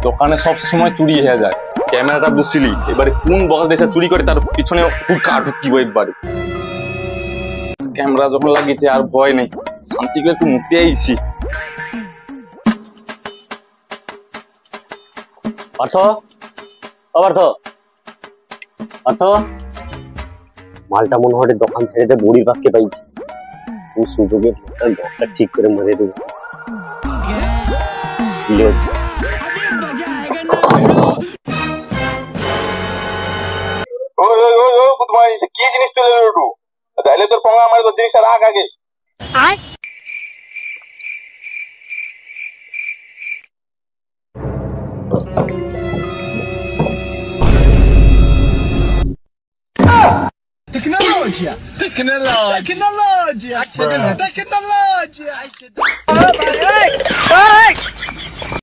দোকানে সব সময় চুরি হয়ে যায়, ক্যামেরাটা বুঝছিলি, এবারে কোন বস দেশে চুরি করে তার পিছনে হুকা ঢুকিব একবারে। ক্যামেরা যখন লাগিয়েছে আর ভয় নেই, শান্তি করে একটু মুক্তি আইছি। পার্থ, ও পার্থ, পার্থ, মালটা মনে হয় দোকান ছেড়ে বুড়ির পাশকে পাইছি। তুই সুযোগে ঘরটা ঠিক করে মেরে দেবো। কি জিনিস তুলে একটু তাইলে তোর পঙ্গা আমার জিনিসটা রাখ আগে। Tecnologia! Tecnologia! Tecnologia! Tecnologia!